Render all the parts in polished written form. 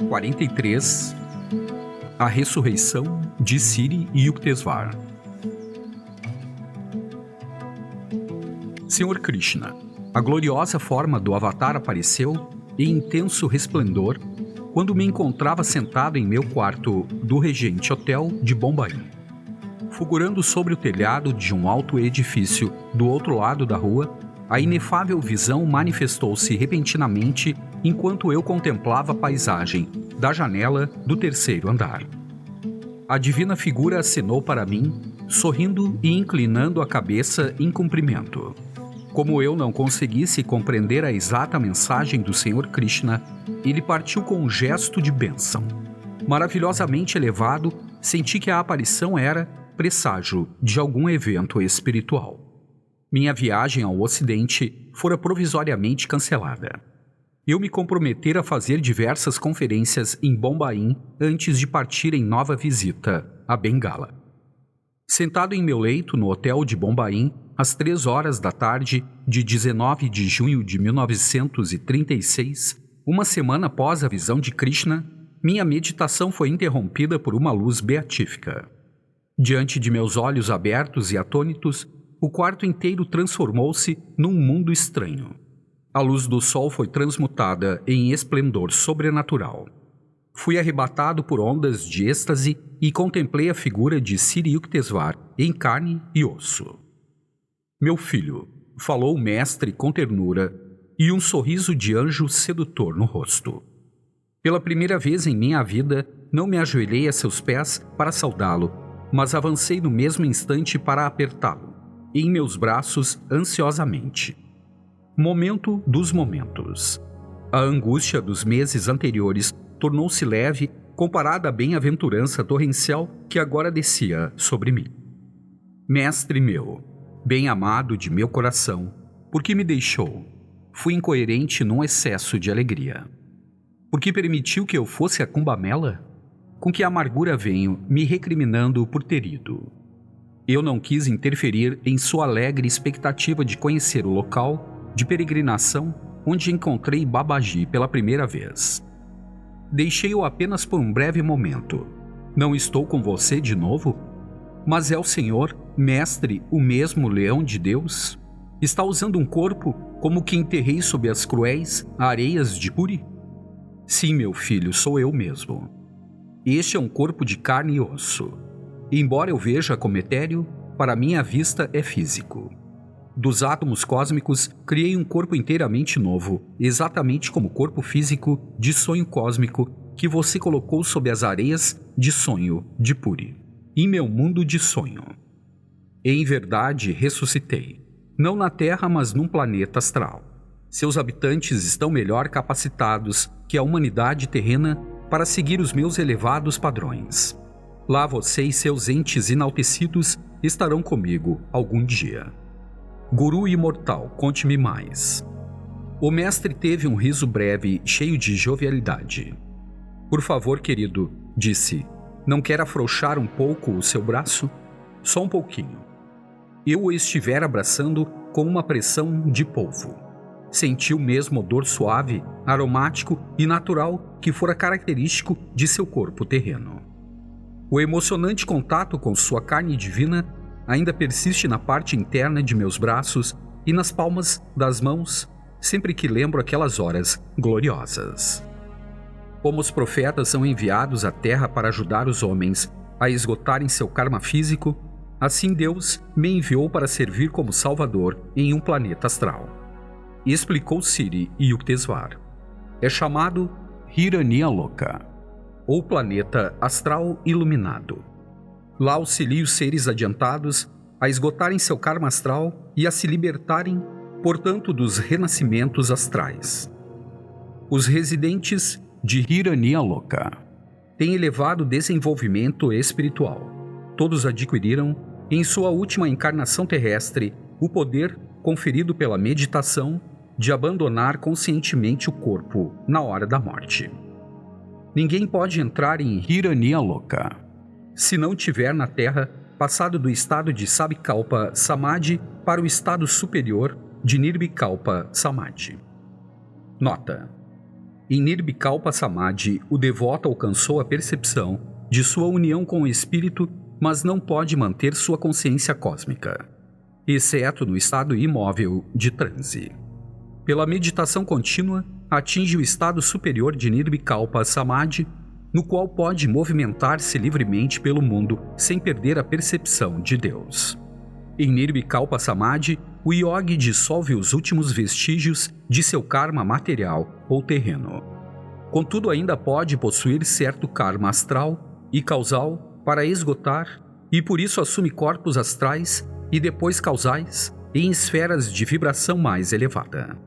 43. A ressurreição de Siri e Yukteswar. Senhor Krishna, a gloriosa forma do Avatar apareceu em intenso resplendor quando me encontrava sentado em meu quarto do Regente Hotel de Bombaim. Fulgurando sobre o telhado de um alto edifício do outro lado da rua, a inefável visão manifestou-se repentinamente enquanto eu contemplava a paisagem da janela do terceiro andar. A divina figura acenou para mim, sorrindo e inclinando a cabeça em cumprimento. Como eu não conseguisse compreender a exata mensagem do Senhor Krishna, ele partiu com um gesto de bênção. Maravilhosamente elevado, senti que a aparição era presságio de algum evento espiritual. Minha viagem ao Ocidente fora provisoriamente cancelada. Eu me comprometera a fazer diversas conferências em Bombaim antes de partir em nova visita a Bengala. Sentado em meu leito no hotel de Bombaim, às 3 horas da tarde de 19 de junho de 1936, uma semana após a visão de Krishna, minha meditação foi interrompida por uma luz beatífica. Diante de meus olhos abertos e atônitos, o quarto inteiro transformou-se num mundo estranho. A luz do sol foi transmutada em esplendor sobrenatural. Fui arrebatado por ondas de êxtase e contemplei a figura de Siri Yukteswar em carne e osso. Meu filho, falou o mestre com ternura e um sorriso de anjo sedutor no rosto. Pela primeira vez em minha vida, não me ajoelhei a seus pés para saudá-lo, mas avancei no mesmo instante para apertá-lo, em meus braços ansiosamente. Momento dos momentos. A angústia dos meses anteriores tornou-se leve comparada à bem-aventurança torrencial que agora descia sobre mim. Mestre meu, bem-amado de meu coração, por que me deixou? Fui incoerente num excesso de alegria. Por que permitiu que eu fosse a Cumbamela? Com que amargura venho me recriminando por ter ido? Eu não quis interferir em sua alegre expectativa de conhecer o local de peregrinação onde encontrei Babaji pela primeira vez. Deixei-o apenas por um breve momento. Não estou com você de novo? Mas é o Senhor, mestre, o mesmo leão de Deus? Está usando um corpo como o que enterrei sob as cruéis areias de Puri? Sim, meu filho, sou eu mesmo. Este é um corpo de carne e osso. Embora eu veja como etéreo, para minha vista é físico. Dos átomos cósmicos, criei um corpo inteiramente novo, exatamente como o corpo físico de sonho cósmico que você colocou sob as areias de sonho de Puri, em meu mundo de sonho. Em verdade, ressuscitei, não na Terra, mas num planeta astral. Seus habitantes estão melhor capacitados que a humanidade terrena para seguir os meus elevados padrões. Lá você e seus entes enaltecidos estarão comigo algum dia. Guru imortal, conte-me mais. O mestre teve um riso breve, cheio de jovialidade. Por favor, querido, disse, não quer afrouxar um pouco o seu braço? Só um pouquinho. Eu o estivera abraçando com uma pressão de polvo. Senti o mesmo odor suave, aromático e natural que fora característico de seu corpo terreno. O emocionante contato com sua carne divina ainda persiste na parte interna de meus braços e nas palmas das mãos, sempre que lembro aquelas horas gloriosas. Como os profetas são enviados à terra para ajudar os homens a esgotarem seu karma físico, assim Deus me enviou para servir como salvador em um planeta astral. E explicou Siri e Yukteswar. É chamado Hiranyaloka, ou planeta astral iluminado. Lá auxilia os seres adiantados a esgotarem seu karma astral e a se libertarem, portanto, dos renascimentos astrais. Os residentes de Hiranyaloka têm elevado desenvolvimento espiritual. Todos adquiriram, em sua última encarnação terrestre, o poder conferido pela meditação de abandonar conscientemente o corpo na hora da morte. Ninguém pode entrar em Hiranyaloka se não tiver na Terra passado do estado de Sabikalpa Samadhi para o estado superior de Nirvikalpa Samadhi. Nota: Em Nirvikalpa Samadhi, o devoto alcançou a percepção de sua união com o espírito, mas não pode manter sua consciência cósmica, exceto no estado imóvel de transe. Pela meditação contínua, atinge o estado superior de Nirvikalpa Samadhi, no qual pode movimentar-se livremente pelo mundo sem perder a percepção de Deus. Em Nirvikalpa Samadhi, o yogi dissolve os últimos vestígios de seu karma material ou terreno. Contudo, ainda pode possuir certo karma astral e causal para esgotar, e por isso assume corpos astrais e depois causais em esferas de vibração mais elevada.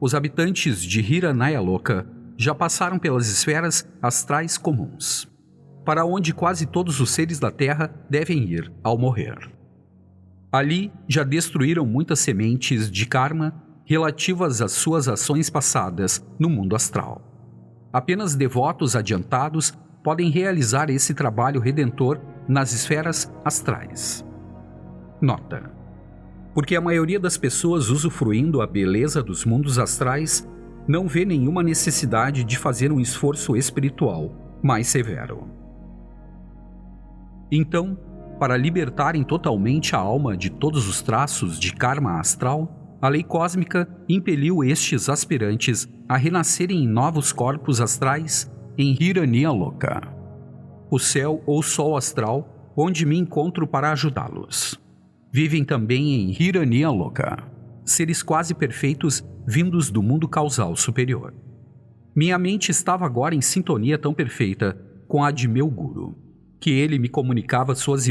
Os habitantes de Hiranayaloka já passaram pelas esferas astrais comuns, para onde quase todos os seres da Terra devem ir ao morrer. Ali já destruíram muitas sementes de karma relativas às suas ações passadas no mundo astral. Apenas devotos adiantados podem realizar esse trabalho redentor nas esferas astrais. Nota: porque a maioria das pessoas usufruindo a beleza dos mundos astrais não vê nenhuma necessidade de fazer um esforço espiritual mais severo. Então, para libertarem totalmente a alma de todos os traços de karma astral, a lei cósmica impeliu estes aspirantes a renascerem em novos corpos astrais em Hiranyaloka, o céu ou sol astral, onde me encontro para ajudá-los. Vivem também em Hiranyaloka, seres quase perfeitos vindos do mundo causal superior. Minha mente estava agora em sintonia tão perfeita com a de meu guru, que ele me comunicava suas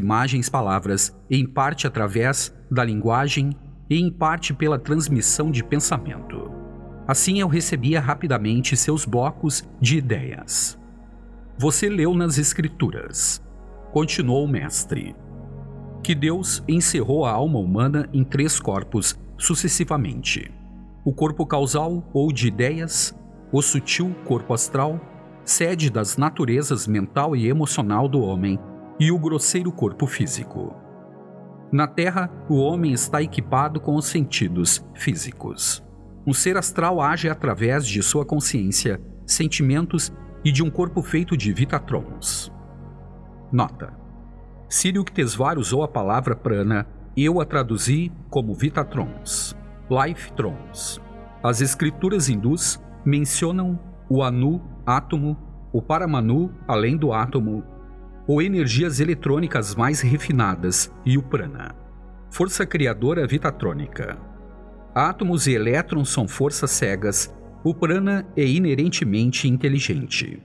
palavras, em parte através da linguagem e em parte pela transmissão de pensamento. Assim eu recebia rapidamente seus blocos de ideias. Você leu nas Escrituras, continuou o mestre, que Deus encerrou a alma humana em 3 corpos sucessivamente: o corpo causal ou de ideias, o sutil corpo astral, sede das naturezas mental e emocional do homem, e o grosseiro corpo físico. Na Terra, o homem está equipado com os sentidos físicos. Um ser astral age através de sua consciência, sentimentos e de um corpo feito de Vitatrons. Nota: Sri Yukteswar usou a palavra prana e eu a traduzi como Vitatrons, Life Trons. As escrituras hindus mencionam o Anu, átomo, o Paramanu, além do átomo, ou energias eletrônicas mais refinadas, e o prana, força criadora vitatrônica. Átomos e elétrons são forças cegas, o prana é inerentemente inteligente.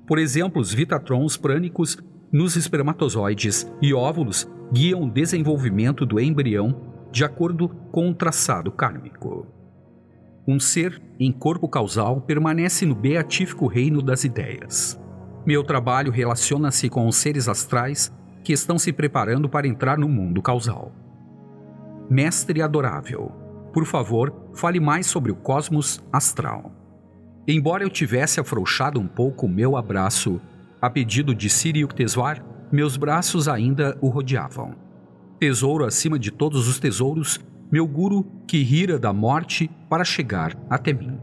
Por exemplo, os vitatrons prânicos nos espermatozoides e óvulos guiam o desenvolvimento do embrião de acordo com um traçado kármico. Um ser em corpo causal permanece no beatífico reino das ideias. Meu trabalho relaciona-se com os seres astrais que estão se preparando para entrar no mundo causal. Mestre adorável, por favor, fale mais sobre o cosmos astral. Embora eu tivesse afrouxado um pouco o meu abraço, a pedido de Sri Yukteswar, meus braços ainda o rodeavam. Tesouro acima de todos os tesouros, meu guru que rira da morte para chegar até mim.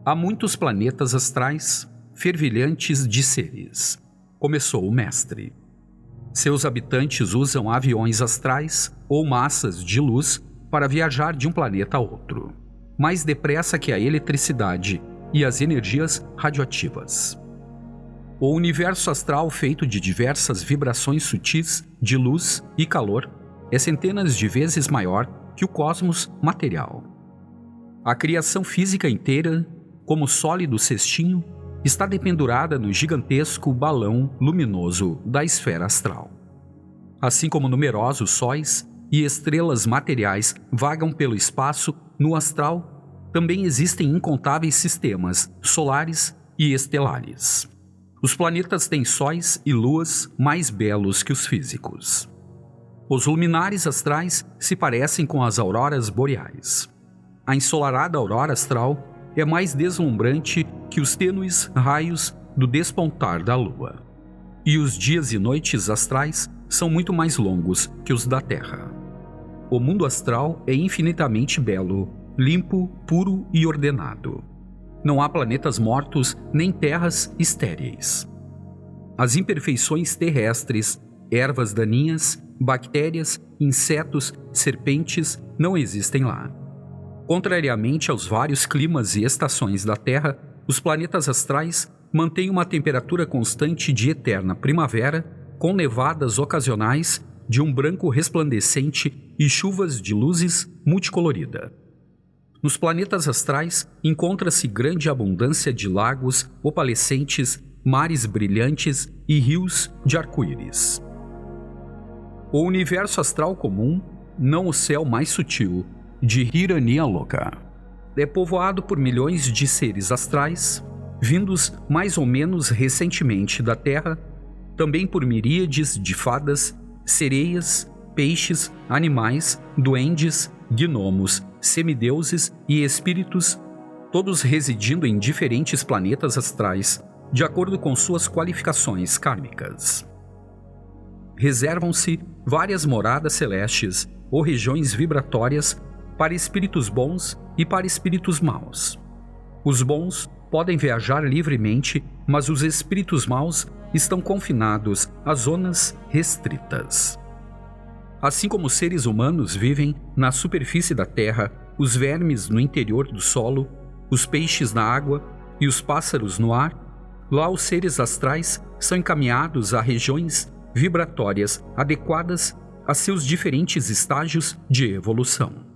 Há muitos planetas astrais, fervilhantes de seres, começou o mestre. Seus habitantes usam aviões astrais ou massas de luz para viajar de um planeta a outro, mais depressa que a eletricidade e as energias radioativas. O universo astral, feito de diversas vibrações sutis de luz e calor, é centenas de vezes maior que o cosmos material. A criação física inteira, como sólido cestinho, está dependurada no gigantesco balão luminoso da esfera astral. Assim como numerosos sóis e estrelas materiais vagam pelo espaço no astral, também existem incontáveis sistemas solares e estelares. Os planetas têm sóis e luas mais belos que os físicos. Os luminares astrais se parecem com as auroras boreais. A ensolarada aurora astral é mais deslumbrante que os tênues raios do despontar da lua. E os dias e noites astrais são muito mais longos que os da Terra. O mundo astral é infinitamente belo, limpo, puro e ordenado. Não há planetas mortos nem terras estéreis. As imperfeições terrestres, ervas daninhas, bactérias, insetos, serpentes não existem lá. Contrariamente aos vários climas e estações da Terra, os planetas astrais mantêm uma temperatura constante de eterna primavera, com nevadas ocasionais de um branco resplandecente e chuvas de luzes multicolorida. Nos planetas astrais encontra-se grande abundância de lagos opalescentes, mares brilhantes e rios de arco-íris. O universo astral comum, não o céu mais sutil, de Hiranyaloka, é povoado por milhões de seres astrais, vindos mais ou menos recentemente da Terra, também por miríades de fadas, sereias, peixes, animais, duendes, gnomos, semideuses e espíritos, todos residindo em diferentes planetas astrais, de acordo com suas qualificações kármicas. Reservam-se várias moradas celestes ou regiões vibratórias para espíritos bons e para espíritos maus. Os bons podem viajar livremente, mas os espíritos maus estão confinados a zonas restritas. Assim como os seres humanos vivem na superfície da Terra, os vermes no interior do solo, os peixes na água e os pássaros no ar, lá os seres astrais são encaminhados a regiões vibratórias adequadas a seus diferentes estágios de evolução.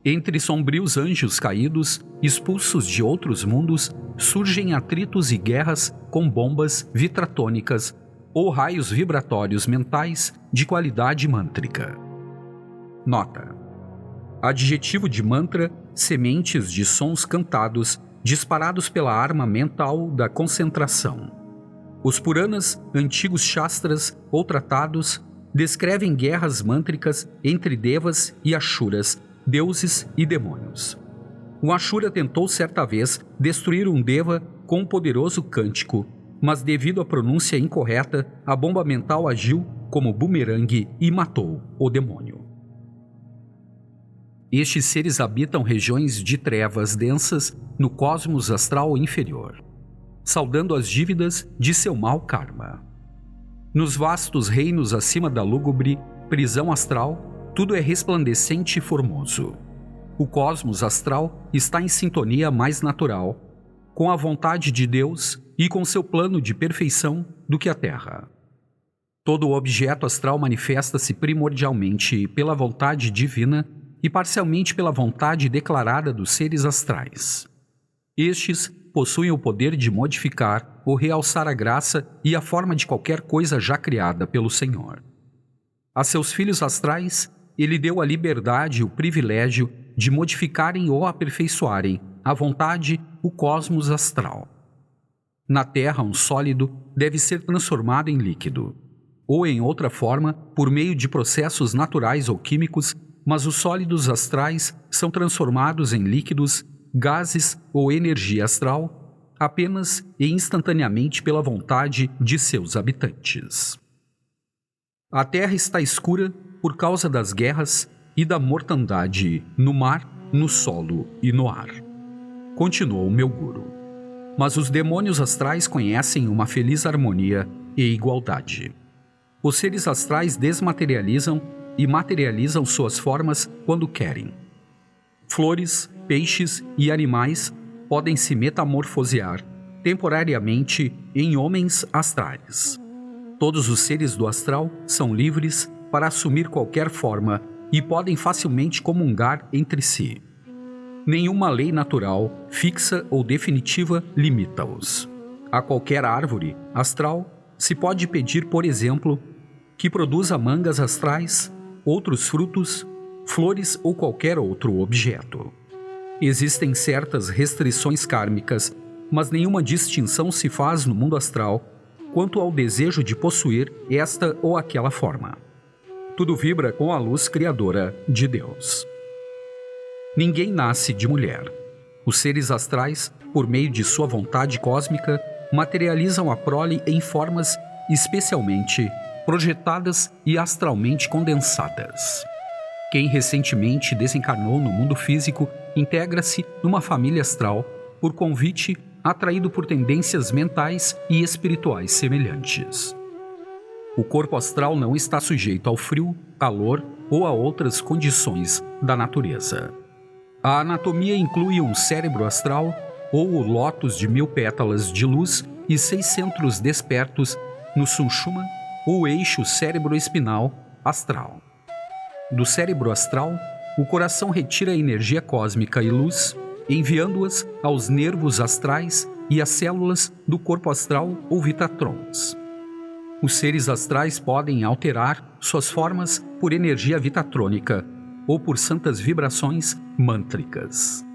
Entre sombrios anjos caídos, expulsos de outros mundos, surgem atritos e guerras com bombas vitratônicas ou raios vibratórios mentais de qualidade mântrica. Nota: adjetivo de mantra, sementes de sons cantados disparados pela arma mental da concentração. Os Puranas, antigos Shastras ou tratados, descrevem guerras mântricas entre Devas e Ashuras, deuses e demônios. Um Ashura tentou certa vez destruir um Deva com um poderoso cântico, mas devido à pronúncia incorreta, a bomba mental agiu como bumerangue e matou o demônio. Estes seres habitam regiões de trevas densas no cosmos astral inferior, saldando as dívidas de seu mau karma. Nos vastos reinos acima da lúgubre prisão astral, tudo é resplandecente e formoso. O cosmos astral está em sintonia mais natural, com a vontade de Deus e com seu plano de perfeição do que a Terra. Todo objeto astral manifesta-se primordialmente pela vontade divina e parcialmente pela vontade declarada dos seres astrais. Estes possuem o poder de modificar ou realçar a graça e a forma de qualquer coisa já criada pelo Senhor. A seus filhos astrais, ele deu a liberdade e o privilégio de modificarem ou aperfeiçoarem à vontade o cosmos astral. Na Terra, um sólido deve ser transformado em líquido, ou em outra forma, por meio de processos naturais ou químicos, mas os sólidos astrais são transformados em líquidos, gases ou energia astral apenas e instantaneamente pela vontade de seus habitantes. A Terra está escura por causa das guerras e da mortandade no mar, no solo e no ar. Continuou meu guru. Mas os demônios astrais conhecem uma feliz harmonia e igualdade. Os seres astrais desmaterializam e materializam suas formas quando querem. Flores, peixes e animais podem se metamorfosear temporariamente em homens astrais. Todos os seres do astral são livres para assumir qualquer forma e podem facilmente comungar entre si. Nenhuma lei natural, fixa ou definitiva limita-os. A qualquer árvore astral se pode pedir, por exemplo, que produza mangas astrais, outros frutos, flores ou qualquer outro objeto. Existem certas restrições kármicas, mas nenhuma distinção se faz no mundo astral quanto ao desejo de possuir esta ou aquela forma. Tudo vibra com a luz criadora de Deus. Ninguém nasce de mulher. Os seres astrais, por meio de sua vontade cósmica, materializam a prole em formas especialmente projetadas e astralmente condensadas. Quem recentemente desencarnou no mundo físico integra-se numa família astral por convite, atraído por tendências mentais e espirituais semelhantes. O corpo astral não está sujeito ao frio, calor ou a outras condições da natureza. A anatomia inclui um cérebro astral ou o lótus de 1000 pétalas de luz e 6 centros despertos no Sushumna, ou eixo cérebro-espinal astral. Do cérebro astral, o coração retira a energia cósmica e luz, enviando-as aos nervos astrais e às células do corpo astral ou Vitatrons. Os seres astrais podem alterar suas formas por energia vitatrônica ou por santas vibrações mântricas.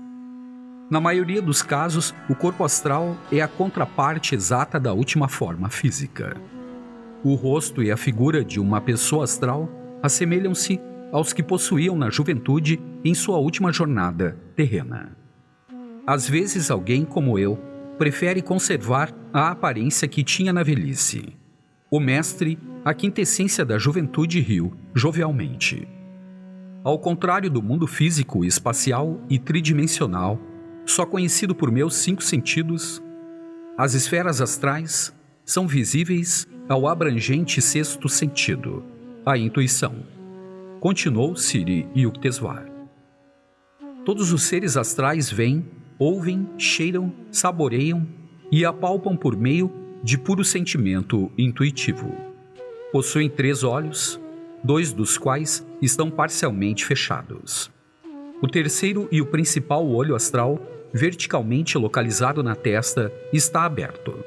Na maioria dos casos, o corpo astral é a contraparte exata da última forma física. O rosto e a figura de uma pessoa astral assemelham-se aos que possuíam na juventude em sua última jornada terrena. Às vezes, alguém como eu prefere conservar a aparência que tinha na velhice. O mestre, a quintessência da juventude, riu jovialmente. Ao contrário do mundo físico, espacial e tridimensional, só conhecido por meus 5 sentidos, as esferas astrais são visíveis ao abrangente 6º sentido, a intuição. Continuou Siri Yukteswar. Todos os seres astrais veem, ouvem, cheiram, saboreiam e apalpam por meio de puro sentimento intuitivo. Possuem 3 olhos, 2 dos quais estão parcialmente fechados. O terceiro e o principal olho astral, verticalmente localizado na testa, está aberto.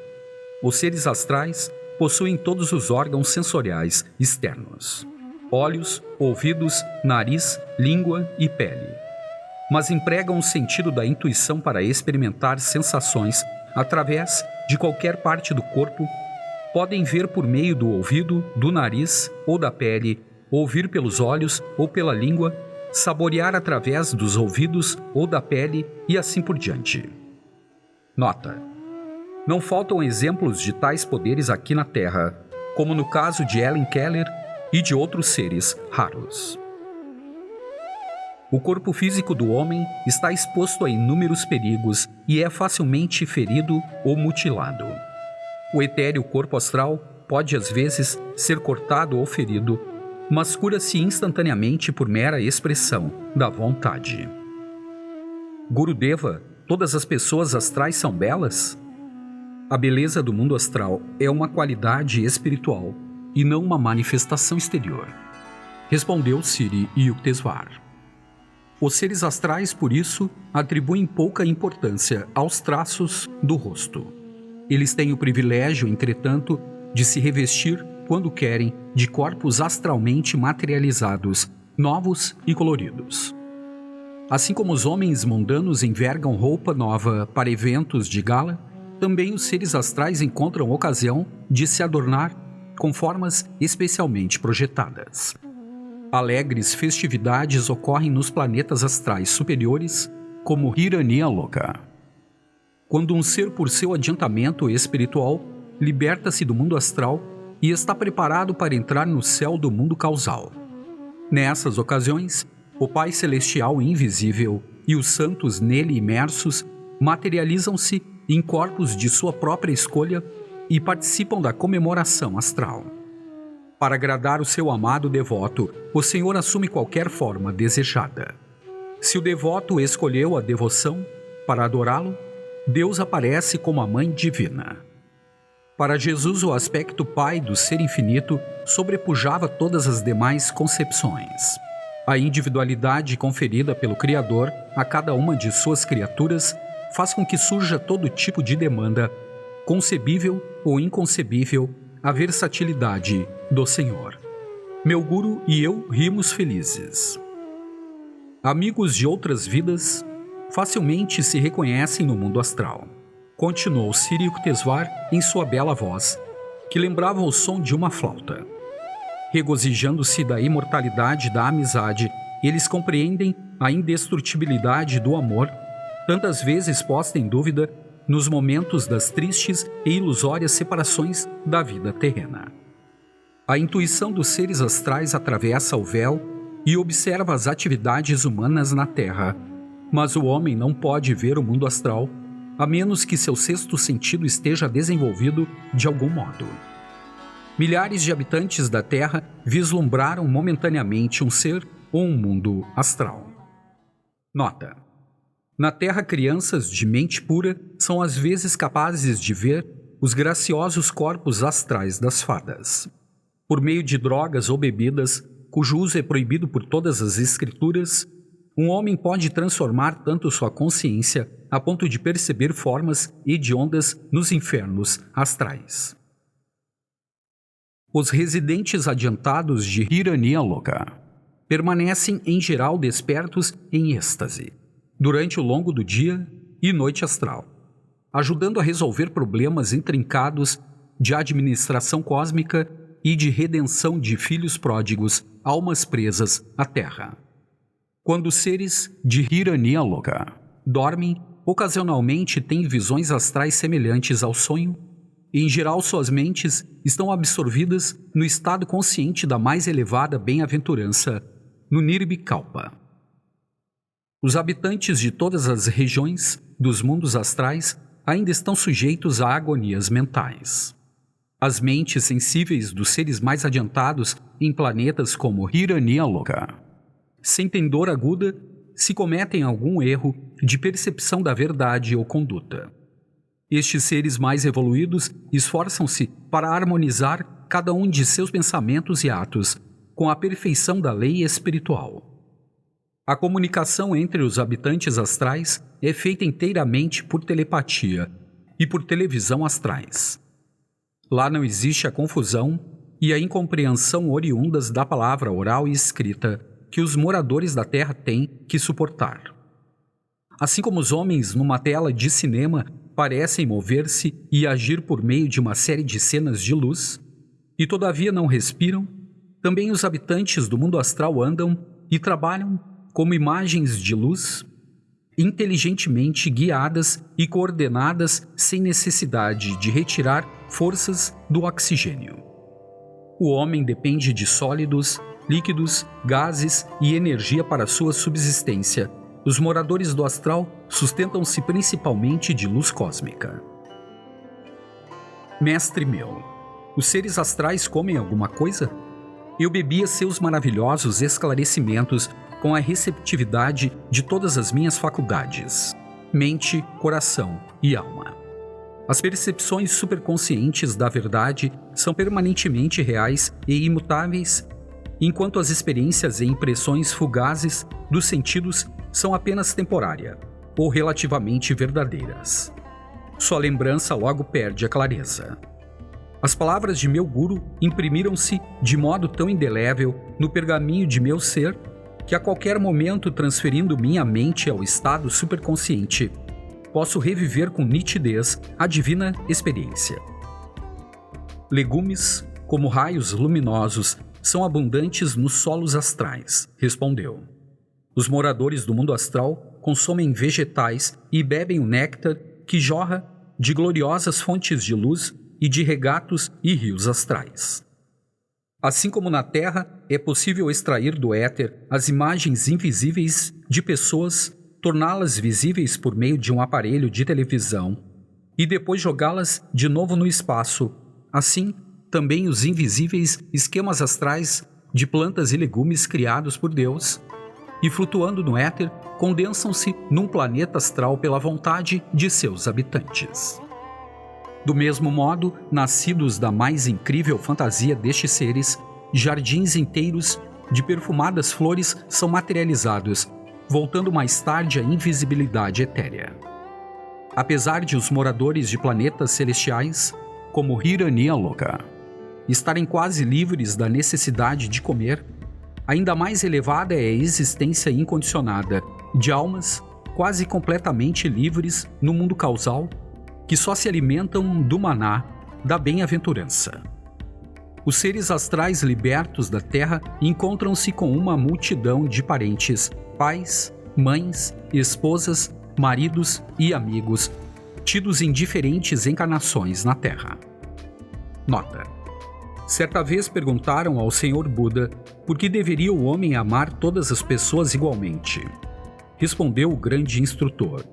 Os seres astrais possuem todos os órgãos sensoriais externos: olhos, ouvidos, nariz, língua e pele. Mas empregam o sentido da intuição para experimentar sensações através de qualquer parte do corpo. Podem ver por meio do ouvido, do nariz ou da pele, ouvir pelos olhos ou pela língua, saborear através dos ouvidos ou da pele e assim por diante. Nota: não faltam exemplos de tais poderes aqui na Terra, como no caso de Helen Keller e de outros seres raros. O corpo físico do homem está exposto a inúmeros perigos e é facilmente ferido ou mutilado. O etéreo corpo astral pode às vezes ser cortado ou ferido, mas cura-se instantaneamente por mera expressão da vontade. Gurudeva, todas as pessoas astrais são belas? A beleza do mundo astral é uma qualidade espiritual e não uma manifestação exterior, respondeu Siri Yukteswar. Os seres astrais, por isso, atribuem pouca importância aos traços do rosto. Eles têm o privilégio, entretanto, de se revestir, quando querem, de corpos astralmente materializados, novos e coloridos. Assim como os homens mundanos envergam roupa nova para eventos de gala, também os seres astrais encontram ocasião de se adornar com formas especialmente projetadas. Alegres festividades ocorrem nos planetas astrais superiores, como Hiranyaloka. Quando um ser, por seu adiantamento espiritual, liberta-se do mundo astral e está preparado para entrar no céu do mundo causal. Nessas ocasiões, o Pai Celestial invisível e os santos nele imersos materializam-se em corpos de sua própria escolha e participam da comemoração astral. Para agradar o seu amado devoto, o Senhor assume qualquer forma desejada. Se o devoto escolheu a devoção para adorá-lo, Deus aparece como a Mãe Divina. Para Jesus, o aspecto Pai do Ser Infinito sobrepujava todas as demais concepções. A individualidade conferida pelo Criador a cada uma de suas criaturas faz com que surja todo tipo de demanda, concebível ou inconcebível, a versatilidade do Senhor. Meu guru e eu rimos felizes. Amigos de outras vidas facilmente se reconhecem no mundo astral, continuou Siri Yukteswar em sua bela voz, que lembrava o som de uma flauta. Regozijando-se da imortalidade da amizade, eles compreendem a indestrutibilidade do amor, tantas vezes posta em dúvida nos momentos das tristes e ilusórias separações da vida terrena. A intuição dos seres astrais atravessa o véu e observa as atividades humanas na Terra, mas o homem não pode ver o mundo astral a menos que seu sexto sentido esteja desenvolvido de algum modo. Milhares de habitantes da Terra vislumbraram momentaneamente um ser ou um mundo astral. Nota: na Terra, crianças de mente pura são às vezes capazes de ver os graciosos corpos astrais das fadas. Por meio de drogas ou bebidas, cujo uso é proibido por todas as escrituras, um homem pode transformar tanto sua consciência a ponto de perceber formas hediondas nos infernos astrais. Os residentes adiantados de Hiranyaloka permanecem em geral despertos em êxtase durante o longo do dia e noite astral, ajudando a resolver problemas intrincados de administração cósmica e de redenção de filhos pródigos, almas presas à Terra. Quando os seres de Hiranyaloka dormem, ocasionalmente têm visões astrais semelhantes ao sonho, e em geral suas mentes estão absorvidas no estado consciente da mais elevada bem-aventurança, no Nirvikalpa. Os habitantes de todas as regiões dos mundos astrais ainda estão sujeitos a agonias mentais. As mentes sensíveis dos seres mais adiantados em planetas como Hiranyaloka, sem ter dor aguda, se cometem algum erro de percepção da verdade ou conduta. Estes seres mais evoluídos esforçam-se para harmonizar cada um de seus pensamentos e atos com a perfeição da lei espiritual. A comunicação entre os habitantes astrais é feita inteiramente por telepatia e por televisão astrais. Lá não existe a confusão e a incompreensão oriundas da palavra oral e escrita que os moradores da Terra têm que suportar. Assim como os homens numa tela de cinema parecem mover-se e agir por meio de uma série de cenas de luz, e todavia não respiram, também os habitantes do mundo astral andam e trabalham como imagens de luz, inteligentemente guiadas e coordenadas sem necessidade de retirar forças do oxigênio. O homem depende de sólidos, líquidos, gases e energia para sua subsistência. Os moradores do astral sustentam-se principalmente de luz cósmica. Mestre meu, os seres astrais comem alguma coisa? Eu bebia seus maravilhosos esclarecimentos com a receptividade de todas as minhas faculdades, mente, coração e alma. As percepções superconscientes da verdade são permanentemente reais e imutáveis, enquanto as experiências e impressões fugazes dos sentidos são apenas temporárias ou relativamente verdadeiras. Sua lembrança logo perde a clareza. As palavras de meu guru imprimiram-se de modo tão indelével no pergaminho de meu ser que a qualquer momento, transferindo minha mente ao estado superconsciente, posso reviver com nitidez a divina experiência. Legumes, como raios luminosos, são abundantes nos solos astrais, respondeu. Os moradores do mundo astral consomem vegetais e bebem o néctar que jorra de gloriosas fontes de luz e de regatos e rios astrais. Assim como na Terra é possível extrair do éter as imagens invisíveis de pessoas, torná-las visíveis por meio de um aparelho de televisão e depois jogá-las de novo no espaço, assim também os invisíveis esquemas astrais de plantas e legumes criados por Deus e flutuando no éter condensam-se num planeta astral pela vontade de seus habitantes. Do mesmo modo, nascidos da mais incrível fantasia destes seres, jardins inteiros de perfumadas flores são materializados, voltando mais tarde à invisibilidade etérea. Apesar de os moradores de planetas celestiais, como Hiranyaloka, estarem quase livres da necessidade de comer, ainda mais elevada é a existência incondicionada de almas quase completamente livres no mundo causal, que só se alimentam do maná da bem-aventurança. Os seres astrais libertos da Terra encontram-se com uma multidão de parentes, pais, mães, esposas, maridos e amigos, tidos em diferentes encarnações na Terra. Nota: certa vez perguntaram ao Senhor Buda por que deveria o homem amar todas as pessoas igualmente. Respondeu o grande instrutor: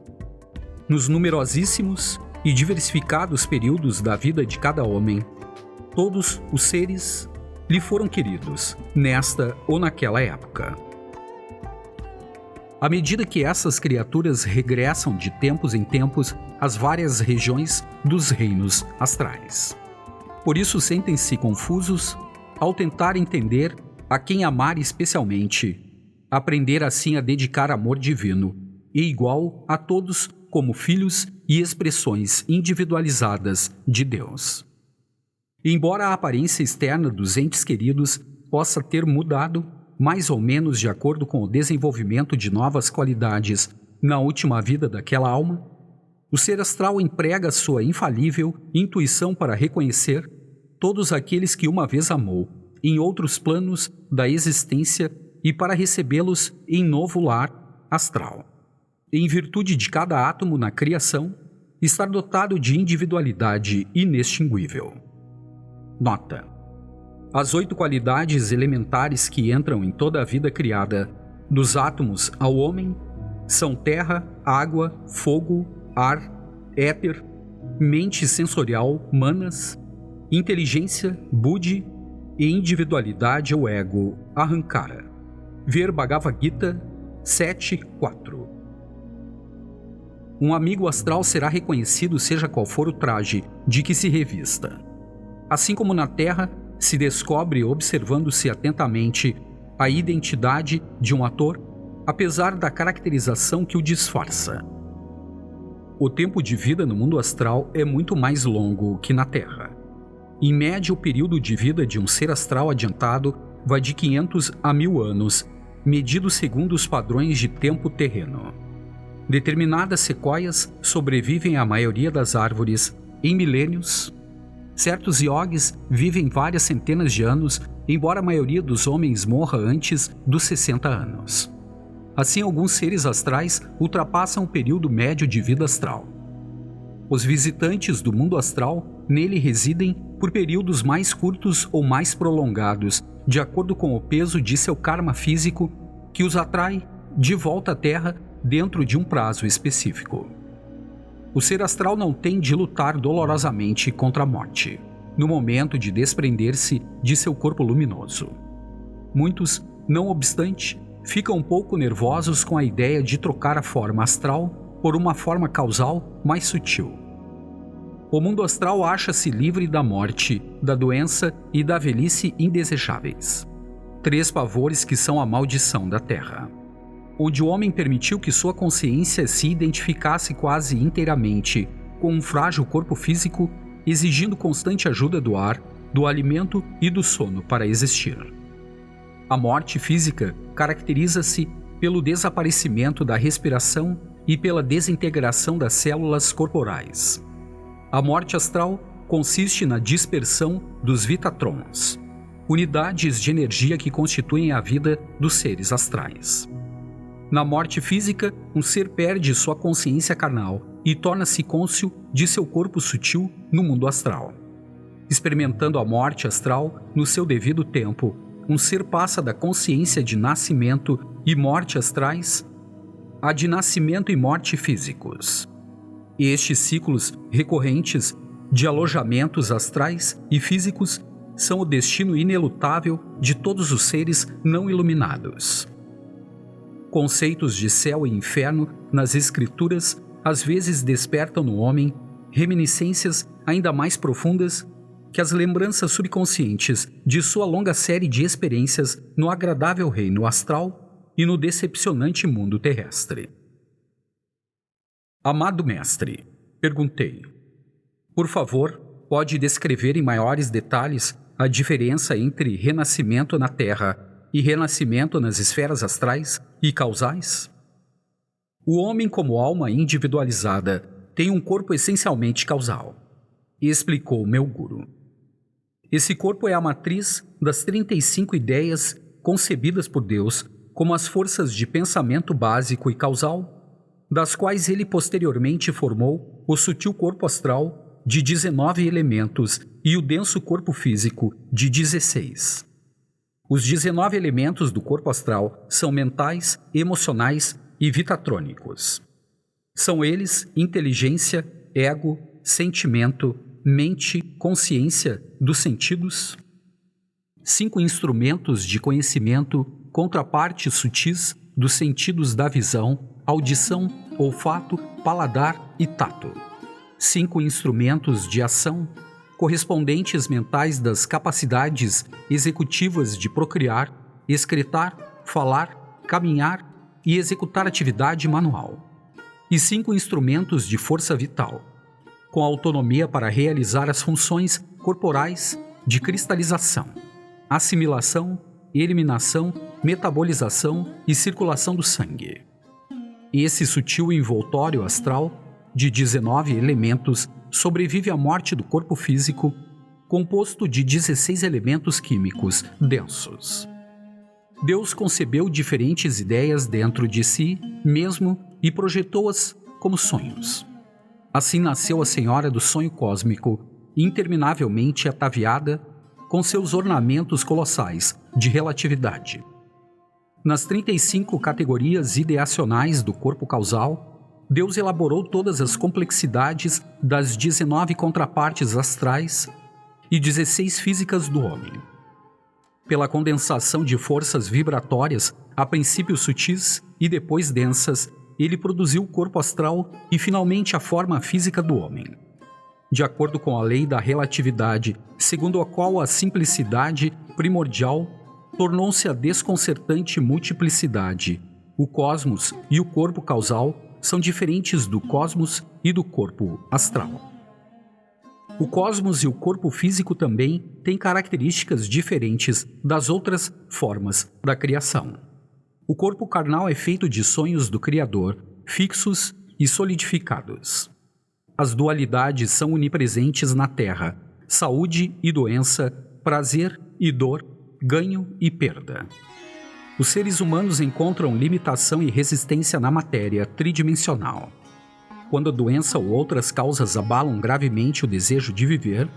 nos numerosíssimos e diversificados períodos da vida de cada homem, todos os seres lhe foram queridos, nesta ou naquela época. À medida que essas criaturas regressam de tempos em tempos às várias regiões dos reinos astrais. Por isso sentem-se confusos ao tentar entender a quem amar especialmente, aprender assim a dedicar amor divino e igual a todos como filhos e expressões individualizadas de Deus. Embora a aparência externa dos entes queridos possa ter mudado, mais ou menos de acordo com o desenvolvimento de novas qualidades na última vida daquela alma, o ser astral emprega sua infalível intuição para reconhecer todos aqueles que uma vez amou em outros planos da existência e para recebê-los em novo lar astral. Em virtude de cada átomo na criação, estar dotado de individualidade inextinguível. Nota: as 8 qualidades elementares que entram em toda a vida criada, dos átomos ao homem, são terra, água, fogo, ar, éter, mente sensorial, manas, inteligência, buddhi e individualidade ou ego, ahankara. Ver Bhagavad Gita 7.4. Um amigo astral será reconhecido seja qual for o traje de que se revista. Assim como na Terra, se descobre observando-se atentamente a identidade de um ator, apesar da caracterização que o disfarça. O tempo de vida no mundo astral é muito mais longo que na Terra. Em média, o período de vida de um ser astral adiantado vai de 500 a 1000 anos, medido segundo os padrões de tempo terreno. Determinadas sequoias sobrevivem à maioria das árvores em milênios. Certos yogis vivem várias centenas de anos, embora a maioria dos homens morra antes dos 60 anos. Assim, alguns seres astrais ultrapassam o período médio de vida astral. Os visitantes do mundo astral nele residem por períodos mais curtos ou mais prolongados, de acordo com o peso de seu karma físico, que os atrai de volta à Terra dentro de um prazo específico. O ser astral não tem de lutar dolorosamente contra a morte, no momento de desprender-se de seu corpo luminoso. Muitos, não obstante, ficam um pouco nervosos com a ideia de trocar a forma astral por uma forma causal mais sutil. O mundo astral acha-se livre da morte, da doença e da velhice indesejáveis. 3 pavores que são a maldição da Terra. Onde o homem permitiu que sua consciência se identificasse quase inteiramente com um frágil corpo físico, exigindo constante ajuda do ar, do alimento e do sono para existir. A morte física caracteriza-se pelo desaparecimento da respiração e pela desintegração das células corporais. A morte astral consiste na dispersão dos vitatrons, unidades de energia que constituem a vida dos seres astrais. Na morte física, um ser perde sua consciência carnal e torna-se cônscio de seu corpo sutil no mundo astral. Experimentando a morte astral no seu devido tempo, um ser passa da consciência de nascimento e morte astrais a de nascimento e morte físicos. Estes ciclos recorrentes de alojamentos astrais e físicos são o destino inelutável de todos os seres não iluminados. Conceitos de céu e inferno nas escrituras às vezes despertam no homem reminiscências ainda mais profundas que as lembranças subconscientes de sua longa série de experiências no agradável reino astral e no decepcionante mundo terrestre. Amado mestre, perguntei, por favor, pode descrever em maiores detalhes a diferença entre renascimento na Terra e renascimento nas esferas astrais e causais? O homem, como alma individualizada, tem um corpo essencialmente causal, explicou meu guru. Esse corpo é a matriz das 35 ideias concebidas por Deus como as forças de pensamento básico e causal, das quais ele posteriormente formou o sutil corpo astral de 19 elementos e o denso corpo físico de 16. Os 19 elementos do corpo astral são mentais, emocionais e vitatrônicos. São eles inteligência, ego, sentimento, mente, consciência dos sentidos? 5 instrumentos de conhecimento, contrapartes sutis dos sentidos da visão, audição, olfato, paladar e tato. 5 instrumentos de ação, correspondentes mentais das capacidades executivas de procriar, excretar, falar, caminhar e executar atividade manual. E 5 instrumentos de força vital, com autonomia para realizar as funções corporais de cristalização, assimilação, eliminação, metabolização e circulação do sangue. Esse sutil envoltório astral de 19 elementos sobrevive à morte do corpo físico, composto de 16 elementos químicos densos. Deus concebeu diferentes ideias dentro de si mesmo e projetou-as como sonhos. Assim nasceu a Senhora do Sonho Cósmico, interminavelmente ataviada com seus ornamentos colossais de relatividade. Nas 35 categorias ideacionais do corpo causal, Deus elaborou todas as complexidades das 19 contrapartes astrais e 16 físicas do homem. Pela condensação de forças vibratórias, a princípio sutis e depois densas, ele produziu o corpo astral e finalmente a forma física do homem. De acordo com a lei da relatividade, segundo a qual a simplicidade primordial tornou-se a desconcertante multiplicidade, o cosmos e o corpo causal são diferentes do cosmos e do corpo astral. O cosmos e o corpo físico também têm características diferentes das outras formas da criação. O corpo carnal é feito de sonhos do Criador, fixos e solidificados. As dualidades são onipresentes na Terra: saúde e doença, prazer e dor, ganho e perda. Os seres humanos encontram limitação e resistência na matéria tridimensional. Quando a doença ou outras causas abalam gravemente o desejo de viver,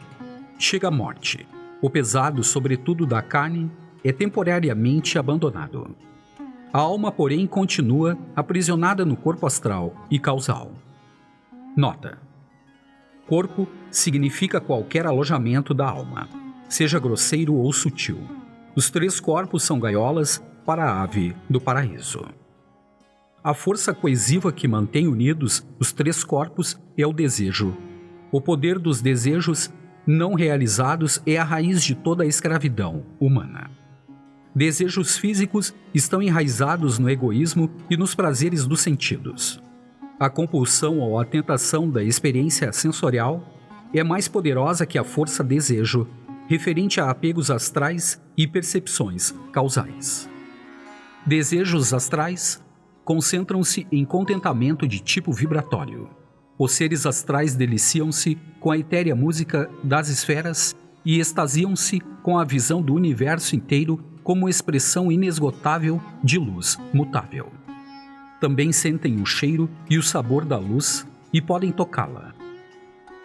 chega a morte. O pesado, sobretudo da carne, é temporariamente abandonado. A alma, porém, continua aprisionada no corpo astral e causal. Nota: corpo significa qualquer alojamento da alma, seja grosseiro ou sutil. Os 3 corpos são gaiolas para a ave do paraíso. A força coesiva que mantém unidos os 3 corpos é o desejo. O poder dos desejos não realizados é a raiz de toda a escravidão humana. Desejos físicos estão enraizados no egoísmo e nos prazeres dos sentidos. A compulsão ou a tentação da experiência sensorial é mais poderosa que a força desejo, referente a apegos astrais e percepções causais. Desejos astrais concentram-se em contentamento de tipo vibratório. Os seres astrais deliciam-se com a etérea música das esferas e extasiam-se com a visão do universo inteiro como expressão inesgotável de luz mutável. Também sentem o cheiro e o sabor da luz e podem tocá-la.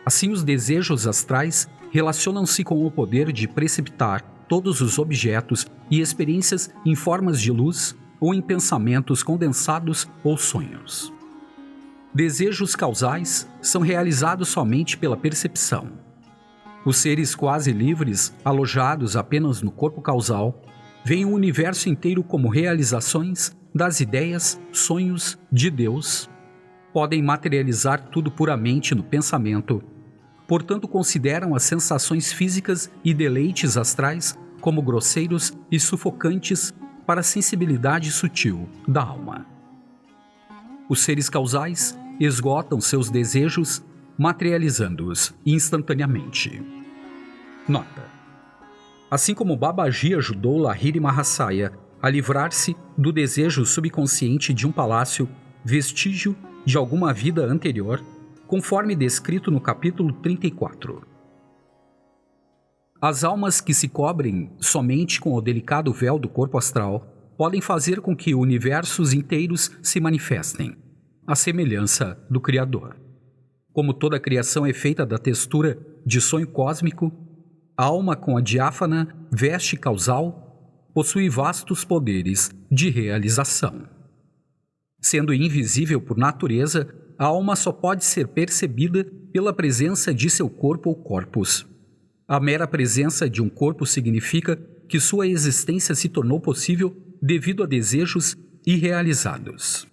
Assim, os desejos astrais relacionam-se com o poder de precipitar todos os objetos e experiências em formas de luz ou em pensamentos condensados ou sonhos. Desejos causais são realizados somente pela percepção. Os seres quase livres, alojados apenas no corpo causal, veem o universo inteiro como realizações das ideias, sonhos de Deus. Podem materializar tudo puramente no pensamento. Portanto, consideram as sensações físicas e deleites astrais como grosseiros e sufocantes para a sensibilidade sutil da alma. Os seres causais esgotam seus desejos, materializando-os instantaneamente. Nota: assim como Babaji ajudou Lahiri Mahasaya a livrar-se do desejo subconsciente de um palácio, vestígio de alguma vida anterior, conforme descrito no capítulo 34. As almas que se cobrem somente com o delicado véu do corpo astral podem fazer com que universos inteiros se manifestem, à semelhança do Criador. Como toda a criação é feita da textura de sonho cósmico, a alma com a diáfana veste causal possui vastos poderes de realização. Sendo invisível por natureza, a alma só pode ser percebida pela presença de seu corpo ou corpus. A mera presença de um corpo significa que sua existência se tornou possível devido a desejos irrealizados.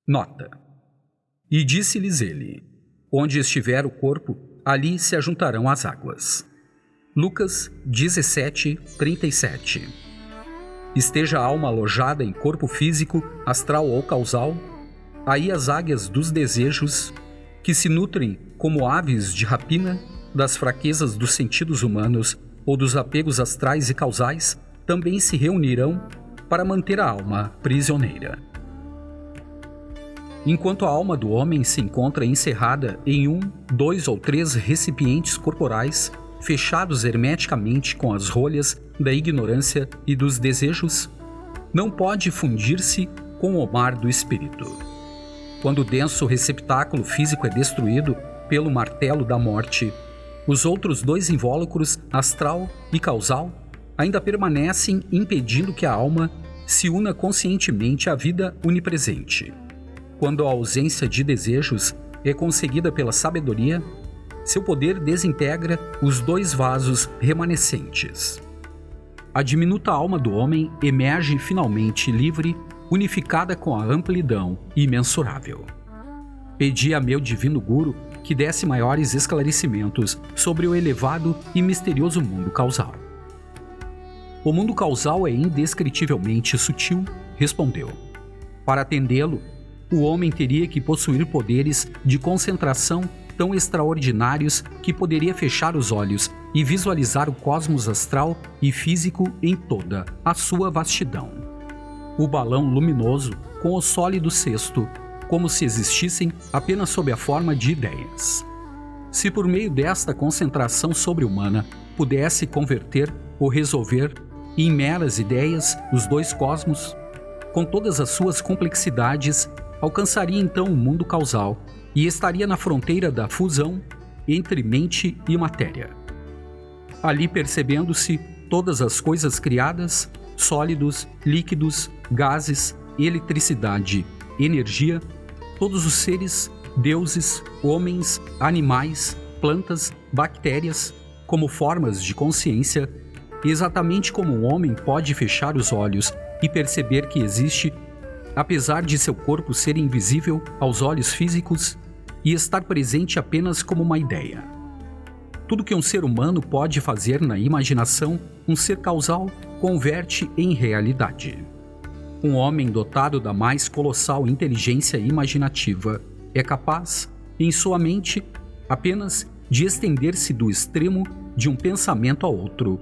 Nota: E disse-lhes ele: Onde estiver o corpo, ali se ajuntarão as águas. Lucas 17:37. Esteja a alma alojada em corpo físico, astral ou causal, aí as águias dos desejos, que se nutrem como aves de rapina das fraquezas dos sentidos humanos ou dos apegos astrais e causais, também se reunirão para manter a alma prisioneira. Enquanto a alma do homem se encontra encerrada em 1, 2 ou 3 recipientes corporais, fechados hermeticamente com as rolhas da ignorância e dos desejos, não pode fundir-se com o mar do espírito. Quando o denso receptáculo físico é destruído pelo martelo da morte, os outros 2 invólucros, astral e causal, ainda permanecem impedindo que a alma se una conscientemente à vida onipresente. Quando a ausência de desejos é conseguida pela sabedoria, seu poder desintegra os 2 vasos remanescentes. A diminuta alma do homem emerge finalmente livre, unificada com a amplidão imensurável. Pedi a meu divino Guru que desse maiores esclarecimentos sobre o elevado e misterioso mundo causal. O mundo causal é indescritivelmente sutil, respondeu. Para atendê-lo, o homem teria que possuir poderes de concentração tão extraordinários que poderia fechar os olhos e visualizar o cosmos astral e físico em toda a sua vastidão. O balão luminoso com o sólido cesto, como se existissem apenas sob a forma de ideias. Se por meio desta concentração sobre-humana pudesse converter ou resolver em meras ideias os 2 cosmos, com todas as suas complexidades, alcançaria então o mundo causal e estaria na fronteira da fusão entre mente e matéria. Ali percebendo-se todas as coisas criadas, sólidos, líquidos, gases, eletricidade, energia, todos os seres, deuses, homens, animais, plantas, bactérias, como formas de consciência, exatamente como um homem pode fechar os olhos e perceber que existe, apesar de seu corpo ser invisível aos olhos físicos e estar presente apenas como uma ideia. Tudo que um ser humano pode fazer na imaginação, um ser causal converte em realidade. Um homem dotado da mais colossal inteligência imaginativa é capaz, em sua mente, apenas de estender-se do extremo de um pensamento a outro,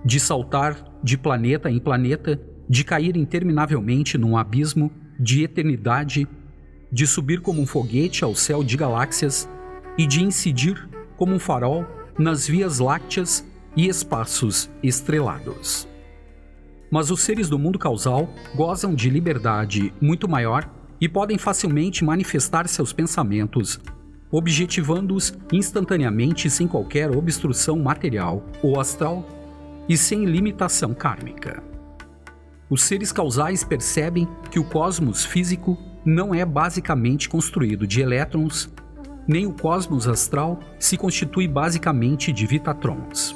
de saltar de planeta em planeta, de cair interminavelmente num abismo de eternidade, de subir como um foguete ao céu de galáxias e de incidir como um farol nas vias lácteas e espaços estrelados. Mas os seres do mundo causal gozam de liberdade muito maior e podem facilmente manifestar seus pensamentos, objetivando-os instantaneamente sem qualquer obstrução material ou astral e sem limitação kármica. Os seres causais percebem que o cosmos físico não é basicamente construído de elétrons, nem o cosmos astral se constitui basicamente de vitatrons.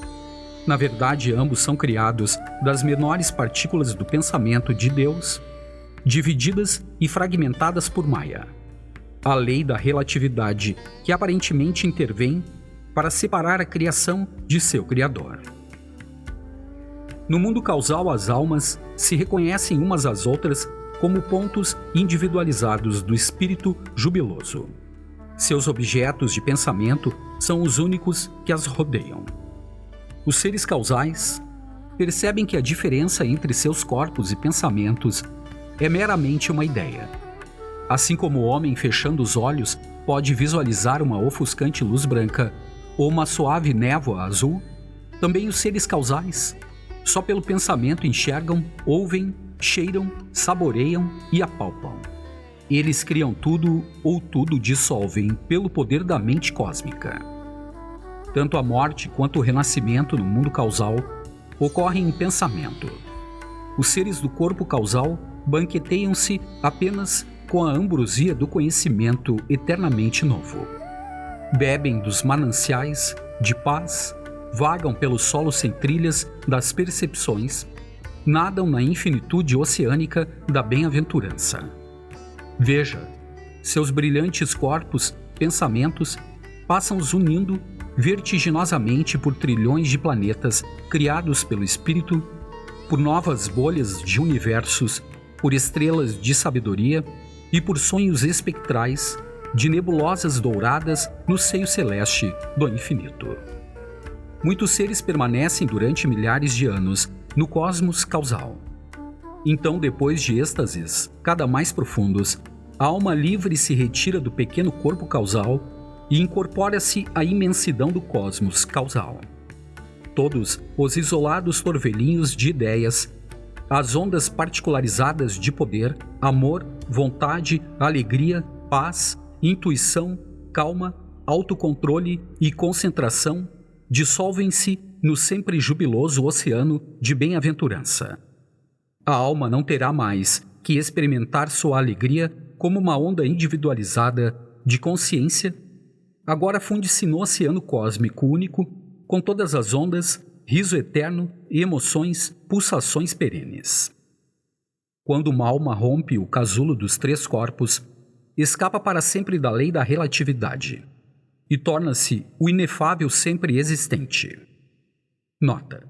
Na verdade, ambos são criados das menores partículas do pensamento de Deus, divididas e fragmentadas por Maya, a lei da relatividade que aparentemente intervém para separar a criação de seu Criador. No mundo causal, as almas se reconhecem umas às outras como pontos individualizados do espírito jubiloso. Seus objetos de pensamento são os únicos que as rodeiam. Os seres causais percebem que a diferença entre seus corpos e pensamentos é meramente uma ideia. Assim como o homem, fechando os olhos, pode visualizar uma ofuscante luz branca ou uma suave névoa azul, também os seres causais, só pelo pensamento, enxergam, ouvem, cheiram, saboreiam e apalpam. Eles criam tudo ou tudo dissolvem pelo poder da mente cósmica. Tanto a morte quanto o renascimento no mundo causal ocorrem em pensamento. Os seres do corpo causal banqueteiam-se apenas com a ambrosia do conhecimento eternamente novo. Bebem dos mananciais de paz, vagam pelo solo sem trilhas das percepções, nadam na infinitude oceânica da bem-aventurança. Veja, seus brilhantes corpos, pensamentos, passam-os unindo vertiginosamente por trilhões de planetas criados pelo Espírito, por novas bolhas de universos, por estrelas de sabedoria e por sonhos espectrais de nebulosas douradas no seio celeste do infinito. Muitos seres permanecem durante milhares de anos no cosmos causal. Então, depois de êxtases cada mais profundos, a alma livre se retira do pequeno corpo causal e incorpora-se à imensidão do cosmos causal. Todos os isolados torvelinhos de ideias, as ondas particularizadas de poder, amor, vontade, alegria, paz, intuição, calma, autocontrole e concentração dissolvem-se no sempre jubiloso oceano de bem-aventurança. A alma não terá mais que experimentar sua alegria como uma onda individualizada de consciência. Agora funde-se no oceano cósmico único, com todas as ondas, riso eterno e emoções, pulsações perenes. Quando uma alma rompe o casulo dos três corpos, escapa para sempre da lei da relatividade e torna-se o inefável sempre existente. Nota: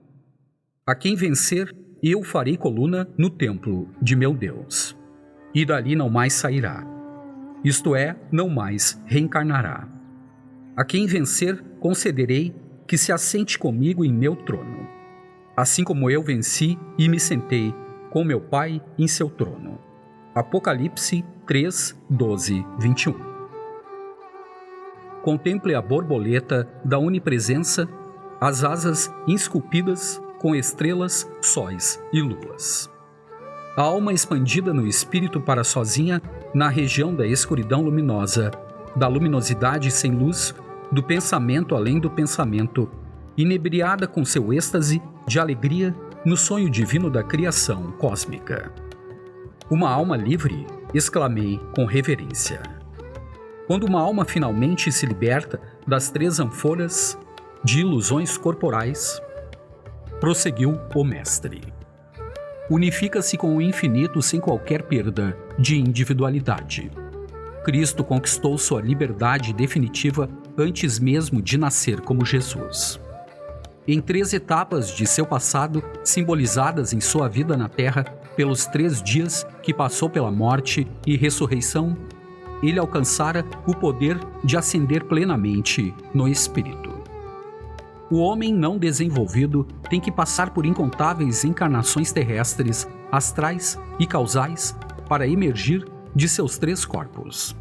a quem vencer, eu farei coluna no templo de meu Deus, e dali não mais sairá, isto é, não mais reencarnará. A quem vencer, concederei que se assente comigo em meu trono, assim como eu venci e me sentei com meu Pai em seu trono. Apocalipse 3, 12, 21. Contemple a borboleta da onipresença, as asas esculpidas com estrelas, sóis e luas. A alma expandida no espírito para sozinha na região da escuridão luminosa, da luminosidade sem luz, do pensamento além do pensamento, inebriada com seu êxtase de alegria no sonho divino da criação cósmica. Uma alma livre, exclamei com reverência. Quando uma alma finalmente se liberta das três ânforas de ilusões corporais, prosseguiu o mestre, unifica-se com o infinito sem qualquer perda de individualidade. Cristo conquistou sua liberdade definitiva antes mesmo de nascer como Jesus. Em três etapas de seu passado, simbolizadas em sua vida na Terra pelos 3 dias que passou pela morte e ressurreição, ele alcançara o poder de ascender plenamente no Espírito. O homem não desenvolvido tem que passar por incontáveis encarnações terrestres, astrais e causais para emergir de seus 3 corpos.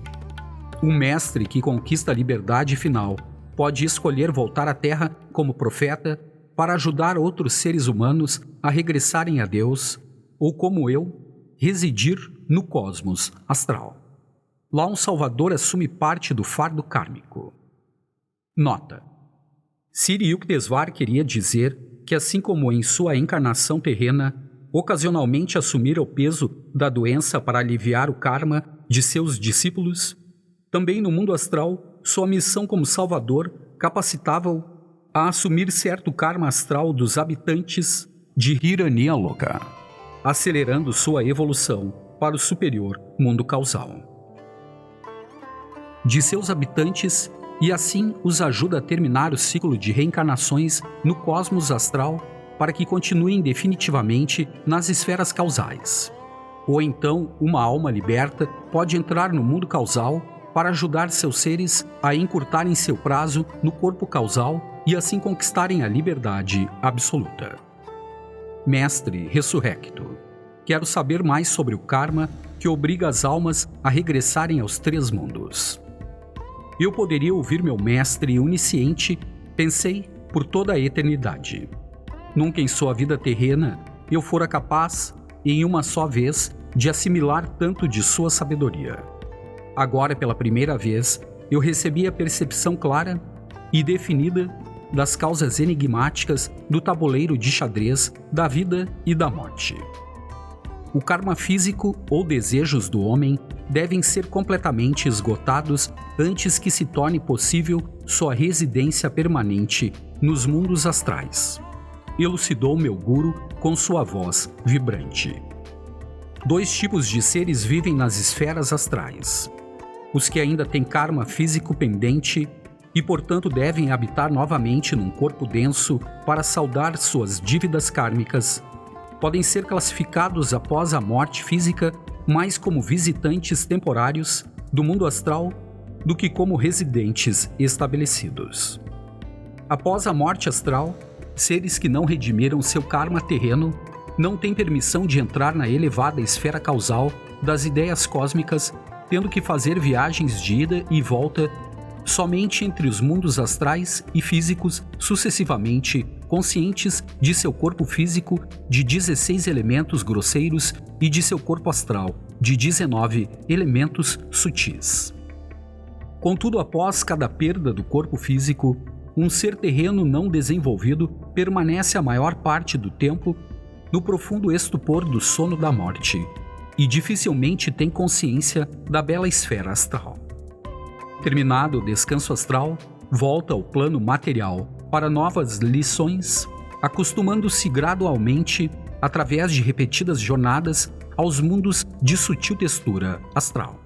O mestre que conquista a liberdade final pode escolher voltar à Terra como profeta para ajudar outros seres humanos a regressarem a Deus, ou como eu, residir no cosmos astral. Lá um Salvador assume parte do fardo kármico. Nota: Sri Yukteswar queria dizer que, assim como em sua encarnação terrena, ocasionalmente assumira o peso da doença para aliviar o karma de seus discípulos, também no mundo astral, sua missão como Salvador capacitava-o a assumir certo karma astral dos habitantes de Hiranyaloka, acelerando sua evolução para o superior mundo causal. De seus habitantes, e assim os ajuda a terminar o ciclo de reencarnações no cosmos astral para que continuem definitivamente nas esferas causais. Ou então, uma alma liberta pode entrar no mundo causal para ajudar seus seres a encurtarem seu prazo no corpo causal e assim conquistarem a liberdade absoluta. Mestre ressurrecto, quero saber mais sobre o karma que obriga as almas a regressarem aos 3 mundos. Eu poderia ouvir meu mestre onisciente, pensei, por toda a eternidade. Nunca em sua vida terrena eu fora capaz, em uma só vez, de assimilar tanto de sua sabedoria. Agora, pela primeira vez, eu recebi a percepção clara e definida das causas enigmáticas do tabuleiro de xadrez da vida e da morte. o karma físico ou desejos do homem devem ser completamente esgotados antes que se torne possível sua residência permanente nos mundos astrais, elucidou meu guru com sua voz vibrante. 2 tipos de seres vivem nas esferas astrais: os que ainda têm karma físico pendente e, portanto, devem habitar novamente num corpo denso para saldar suas dívidas kármicas, podem ser classificados após a morte física mais como visitantes temporários do mundo astral do que como residentes estabelecidos. Após a morte astral, seres que não redimiram seu karma terreno não têm permissão de entrar na elevada esfera causal das ideias cósmicas, tendo que fazer viagens de ida e volta somente entre os mundos astrais e físicos sucessivamente, conscientes de seu corpo físico de 16 elementos grosseiros e de seu corpo astral de 19 elementos sutis. Contudo, após cada perda do corpo físico, um ser terreno não desenvolvido permanece a maior parte do tempo no profundo estupor do sono da morte e dificilmente tem consciência da bela esfera astral. Terminado o descanso astral, volta ao plano material para novas lições, acostumando-se gradualmente, através de repetidas jornadas, aos mundos de sutil textura astral.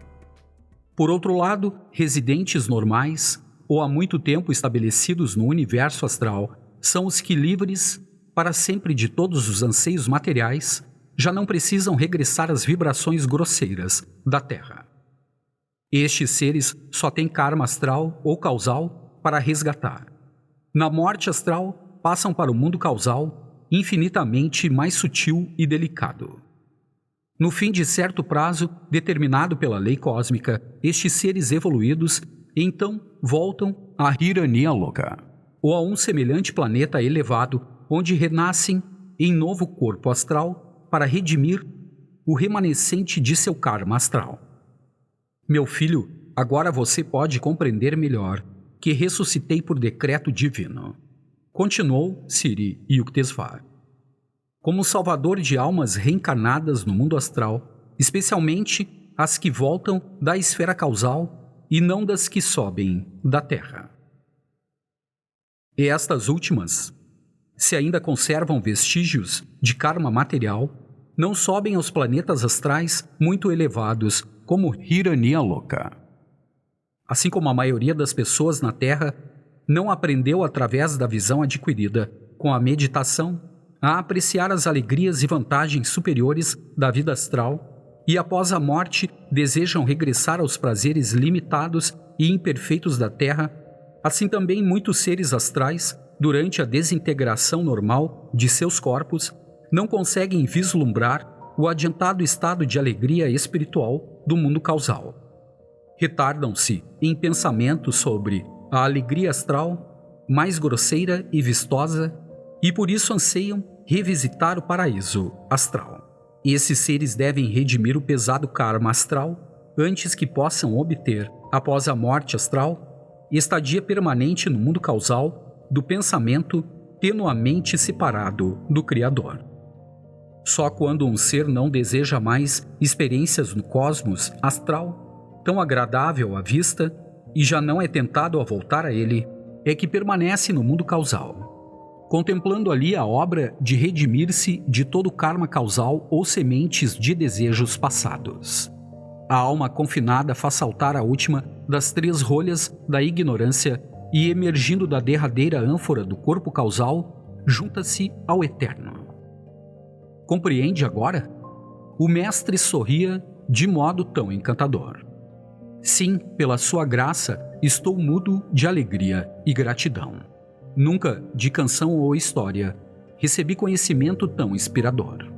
Por outro lado, residentes normais, ou há muito tempo estabelecidos no universo astral, são os que, livres para sempre de todos os anseios materiais, já não precisam regressar às vibrações grosseiras da Terra. Estes seres só têm karma astral ou causal para resgatar. Na morte astral, passam para o mundo causal, infinitamente mais sutil e delicado. No fim de certo prazo, determinado pela lei cósmica, estes seres evoluídos então voltam a Hiranyaloka, ou a um semelhante planeta elevado, onde renascem em novo corpo astral para redimir o remanescente de seu karma astral. Meu filho, agora você pode compreender melhor que ressuscitei por decreto divino, continuou Siri Yukteswar, como salvador de almas reencarnadas no mundo astral, especialmente as que voltam da esfera causal e não das que sobem da Terra. E estas últimas, se ainda conservam vestígios de karma material, não sobem aos planetas astrais muito elevados como Hiranyaloka. Assim como a maioria das pessoas na Terra não aprendeu através da visão adquirida com a meditação a apreciar as alegrias e vantagens superiores da vida astral e após a morte desejam regressar aos prazeres limitados e imperfeitos da Terra, assim também muitos seres astrais, durante a desintegração normal de seus corpos, não conseguem vislumbrar o adiantado estado de alegria espiritual do mundo causal. Retardam-se em pensamentos sobre a alegria astral mais grosseira e vistosa e por isso anseiam revisitar o paraíso astral. Esses seres devem redimir o pesado karma astral antes que possam obter, após a morte astral, estadia permanente no mundo causal do pensamento tenuamente separado do Criador. Só quando um ser não deseja mais experiências no cosmos astral, tão agradável à vista, e já não é tentado a voltar a ele, é que permanece no mundo causal, contemplando ali a obra de redimir-se de todo karma causal ou sementes de desejos passados. A alma confinada faz saltar a última das 3 rolhas da ignorância e, emergindo da derradeira ânfora do corpo causal, junta-se ao Eterno. Compreende agora? O mestre sorria de modo tão encantador. Sim, pela sua graça, estou mudo de alegria e gratidão. Nunca, de canção ou história, recebi conhecimento tão inspirador.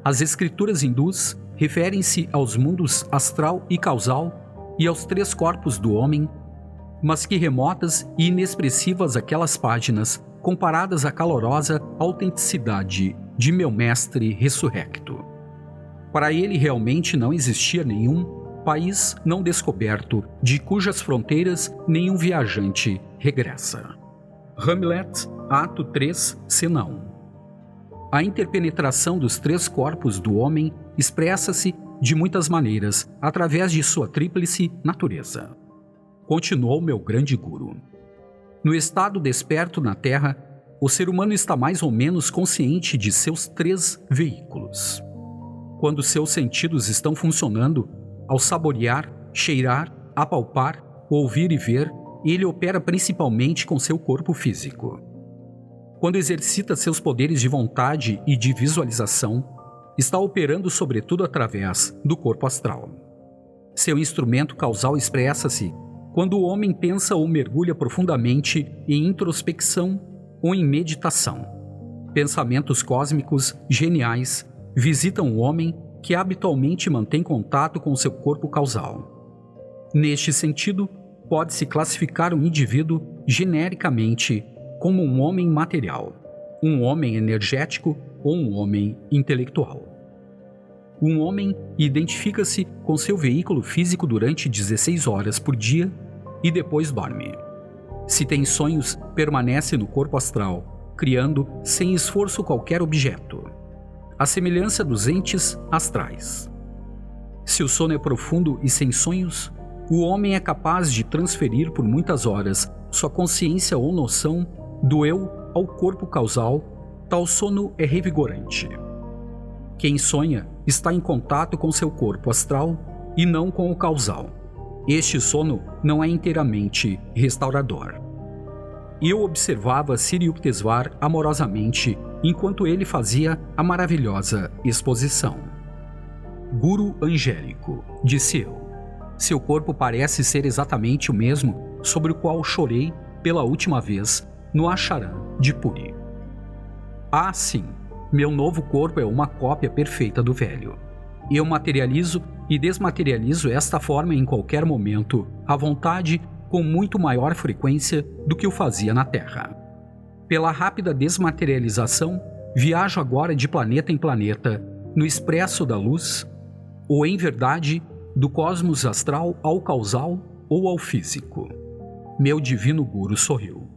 As escrituras hindus referem-se aos mundos astral e causal e aos 3 corpos do homem, mas que remotas e inexpressivas aquelas páginas comparadas à calorosa autenticidade de meu mestre ressurrecto. Para ele realmente não existia nenhum país não descoberto de cujas fronteiras nenhum viajante regressa. Hamlet, Ato 3, Cena 1. A interpenetração dos 3 corpos do homem expressa-se de muitas maneiras através de sua tríplice natureza. Continuou meu grande guru. No estado desperto na Terra, o ser humano está mais ou menos consciente de seus 3 veículos. Quando seus sentidos estão funcionando, ao saborear, cheirar, apalpar, ouvir e ver, ele opera principalmente com seu corpo físico. Quando exercita seus poderes de vontade e de visualização, está operando sobretudo através do corpo astral. Seu instrumento causal expressa-se quando o homem pensa ou mergulha profundamente em introspecção ou em meditação. Pensamentos cósmicos geniais visitam o homem que habitualmente mantém contato com seu corpo causal. Neste sentido, pode-se classificar um indivíduo genericamente como um homem material, um homem energético ou um homem intelectual. Um homem identifica-se com seu veículo físico durante 16 horas por dia e depois dorme. Se tem sonhos, permanece no corpo astral, criando sem esforço qualquer objeto, à semelhança dos entes astrais. Se o sono é profundo e sem sonhos, o homem é capaz de transferir por muitas horas sua consciência ou noção do eu ao corpo causal. Tal sono é revigorante. Quem sonha está em contato com seu corpo astral e não com o causal. Este sono não é inteiramente restaurador. Eu observava Siri Yukteswar amorosamente enquanto ele fazia a maravilhosa exposição. Guru angélico, disse eu. Seu corpo parece ser exatamente o mesmo sobre o qual chorei pela última vez no Asharam de Puri. Ah, sim, meu novo corpo é uma cópia perfeita do velho. Eu materializo e desmaterializo esta forma em qualquer momento, à vontade, com muito maior frequência do que o fazia na Terra. Pela rápida desmaterialização, viajo agora de planeta em planeta, no expresso da luz, ou em verdade, do cosmos astral ao causal ou ao físico. Meu divino guru sorriu.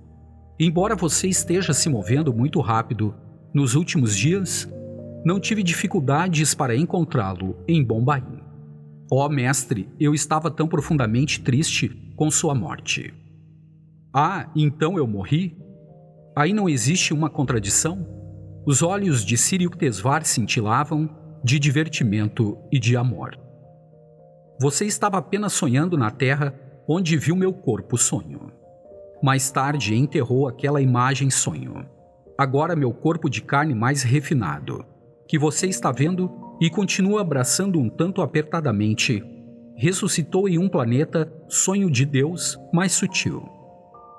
Embora você esteja se movendo muito rápido, nos últimos dias, não tive dificuldades para encontrá-lo em Bombaim. Ó mestre, eu estava tão profundamente triste com sua morte. Ah, então eu morri? Aí não existe uma contradição? Os olhos de Siri Yukteswar cintilavam de divertimento e de amor. Você estava apenas sonhando na terra onde viu meu corpo sonho. Mais tarde enterrou aquela imagem sonho. Agora meu corpo de carne mais refinado, que você está vendo e continua abraçando um tanto apertadamente, ressuscitou em um planeta sonho de Deus mais sutil.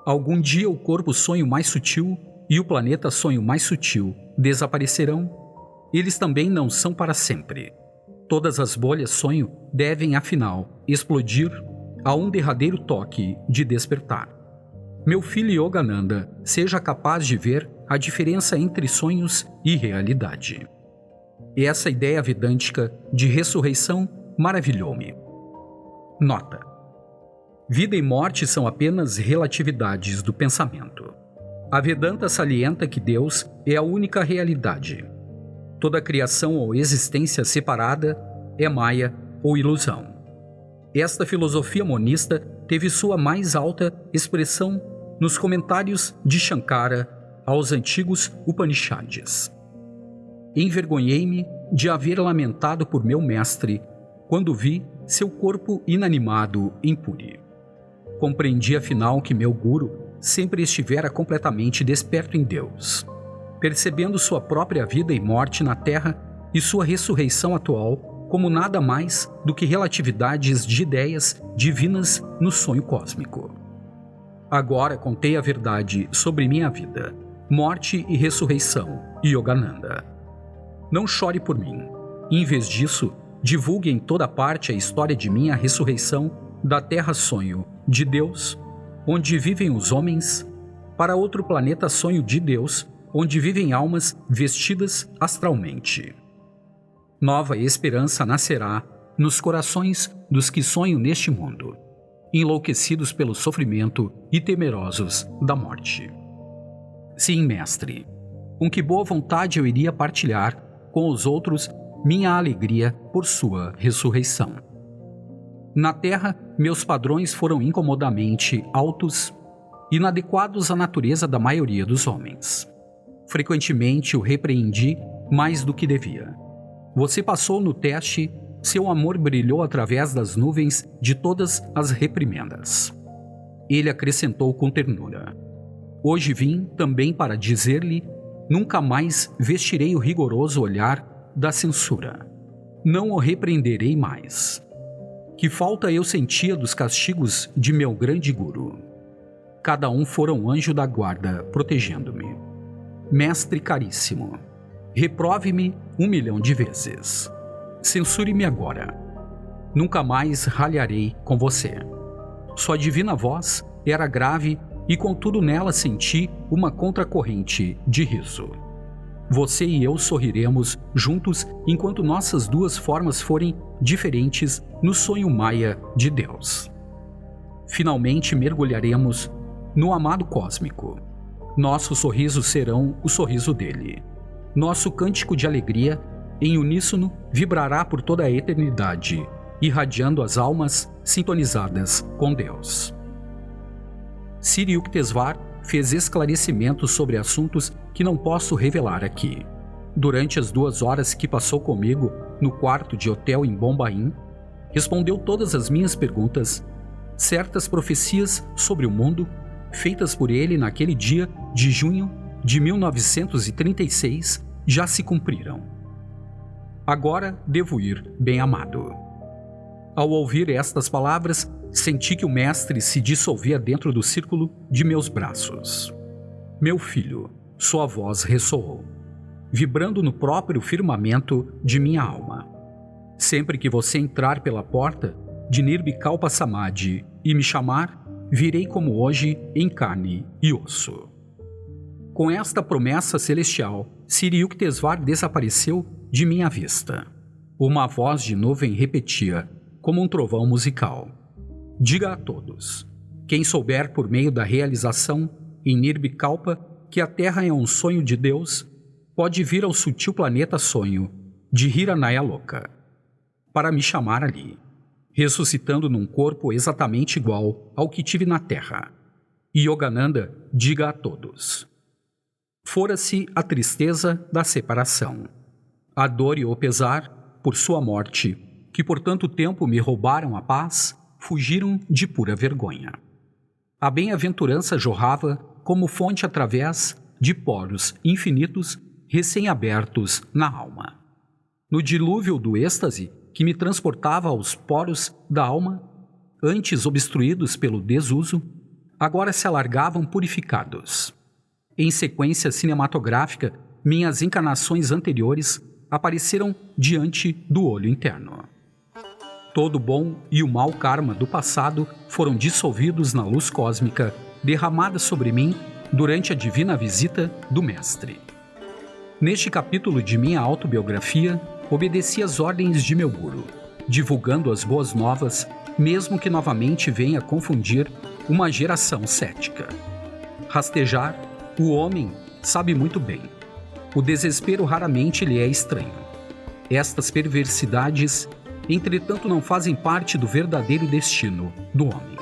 Algum dia o corpo sonho mais sutil e o planeta sonho mais sutil desaparecerão. Eles também não são para sempre. Todas as bolhas sonho devem, afinal, explodir a um derradeiro toque de despertar. Meu filho Yogananda, seja capaz de ver a diferença entre sonhos e realidade. Essa ideia vedântica de ressurreição maravilhou-me. Nota: vida e morte são apenas relatividades do pensamento. A Vedanta salienta que Deus é a única realidade. Toda criação ou existência separada é maia ou ilusão. Esta filosofia monista teve sua mais alta expressão nos comentários de Shankara aos antigos Upanishads. Envergonhei-me de haver lamentado por meu mestre quando vi seu corpo inanimado em Puri. Compreendi afinal que meu guru sempre estivera completamente desperto em Deus, percebendo sua própria vida e morte na Terra e sua ressurreição atual como nada mais do que relatividades de ideias divinas no sonho cósmico. Agora contei a verdade sobre minha vida, morte e ressurreição, Yogananda. Não chore por mim. Em vez disso, divulgue em toda parte a história de minha ressurreição da Terra-sonho de Deus, onde vivem os homens, para outro planeta-sonho de Deus, onde vivem almas vestidas astralmente. Nova esperança nascerá nos corações dos que sonham neste mundo, enlouquecidos pelo sofrimento e temerosos da morte. Sim, mestre. com que boa vontade eu iria partilhar com os outros minha alegria por sua ressurreição. Na terra, meus padrões foram incomodamente altos, inadequados à natureza da maioria dos homens. Frequentemente o repreendi mais do que devia. Você passou no teste, seu amor brilhou através das nuvens de todas as reprimendas. Ele acrescentou com ternura: hoje vim também para dizer-lhe: nunca mais vestirei o rigoroso olhar da censura. Não o repreenderei mais. Que falta eu sentia dos castigos de meu grande guru. Cada um fora um anjo da guarda protegendo-me. Mestre caríssimo, reprove-me 1.000.000 de vezes. Censure-me agora. Nunca mais ralharei com você. Sua divina voz era grave e contudo nela senti uma contracorrente de riso. Você e eu sorriremos juntos enquanto nossas duas formas forem diferentes no sonho maia de Deus. Finalmente mergulharemos no amado cósmico. Nossos sorrisos serão o sorriso dele. Nosso cântico de alegria, em uníssono, vibrará por toda a eternidade, irradiando as almas sintonizadas com Deus. Siri Yukteswar fez esclarecimentos sobre assuntos que não posso revelar aqui. Durante as 2 horas que passou comigo no quarto de hotel em Bombaim, respondeu todas as minhas perguntas. Certas profecias sobre o mundo, feitas por ele naquele dia de junho de 1936, já se cumpriram. Agora devo ir, bem-amado. Ao ouvir estas palavras, senti que o mestre se dissolvia dentro do círculo de meus braços. Meu filho, sua voz ressoou, vibrando no próprio firmamento de minha alma. Sempre que você entrar pela porta de Nirvikalpa Samadhi e me chamar, virei como hoje em carne e osso. Com esta promessa celestial, Siri Yukteswar desapareceu de minha vista. Uma voz de nuvem repetia, como um trovão musical: diga a todos, quem souber por meio da realização em Nirvikalpa que a Terra é um sonho de Deus, pode vir ao sutil planeta sonho de Hiranayaloka para me chamar ali, ressuscitando num corpo exatamente igual ao que tive na Terra. Yogananda, diga a todos. Fora-se a tristeza da separação, a dor e o pesar por sua morte, que por tanto tempo me roubaram a paz, fugiram de pura vergonha. A bem-aventurança jorrava como fonte através de poros infinitos recém-abertos na alma. No dilúvio do êxtase que me transportava aos poros da alma, antes obstruídos pelo desuso, agora se alargavam purificados. Em sequência cinematográfica, minhas encarnações anteriores apareceram diante do olho interno. Todo o bom e o mau karma do passado foram dissolvidos na luz cósmica derramada sobre mim durante a divina visita do Mestre. Neste capítulo de minha autobiografia, obedeci às ordens de meu guru, divulgando as boas novas, mesmo que novamente venha confundir uma geração cética. Rastejar, o homem sabe muito bem. O desespero raramente lhe é estranho. Estas perversidades, entretanto, não fazem parte do verdadeiro destino do homem.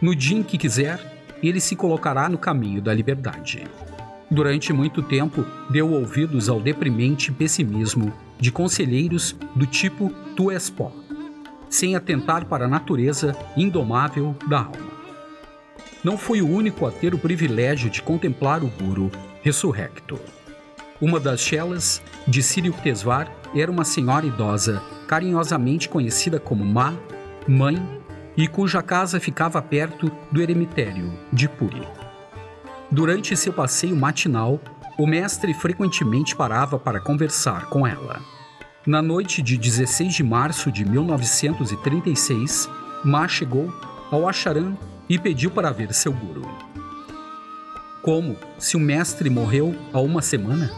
No dia em que quiser, ele se colocará no caminho da liberdade. Durante muito tempo, deu ouvidos ao deprimente pessimismo de conselheiros do tipo tu és pó, sem atentar para a natureza indomável da alma. Não fui o único a ter o privilégio de contemplar o Guru ressurrecto. Uma das chelas de Siri Yukteswar era uma senhora idosa, carinhosamente conhecida como Ma, mãe, e cuja casa ficava perto do eremitério de Puri. Durante seu passeio matinal, o mestre frequentemente parava para conversar com ela. Na noite de 16 de março de 1936, Ma chegou ao ashram e pediu para ver seu guru. Como se o mestre morreu há uma semana?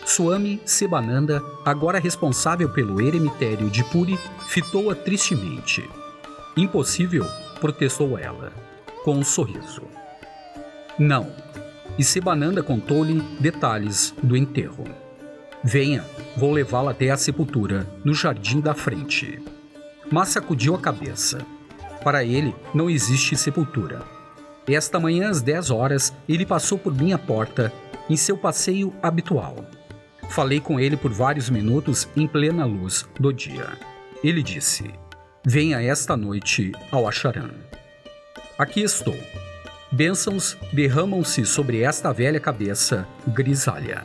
Swami Sivananda, agora responsável pelo eremitério de Puri, fitou-a tristemente. Impossível, protestou ela, com um sorriso. Não, e Sibananda contou-lhe detalhes do enterro. Venha, vou levá-la até a sepultura, no jardim da frente. Mas sacudiu a cabeça. Para ele, não existe sepultura. Esta manhã, às 10 horas, ele passou por minha porta, em seu passeio habitual. Falei com ele por vários minutos em plena luz do dia. Ele disse: venha esta noite ao Acharan. Aqui estou. Bênçãos derramam-se sobre esta velha cabeça grisalha.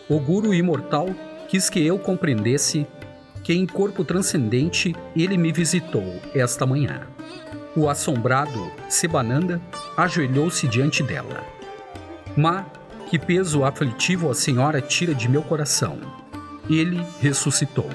O Guru imortal quis que eu compreendesse que em corpo transcendente ele me visitou esta manhã. O assombrado Sibananda ajoelhou-se diante dela. Mas que peso aflitivo a senhora tira de meu coração. Ele ressuscitou.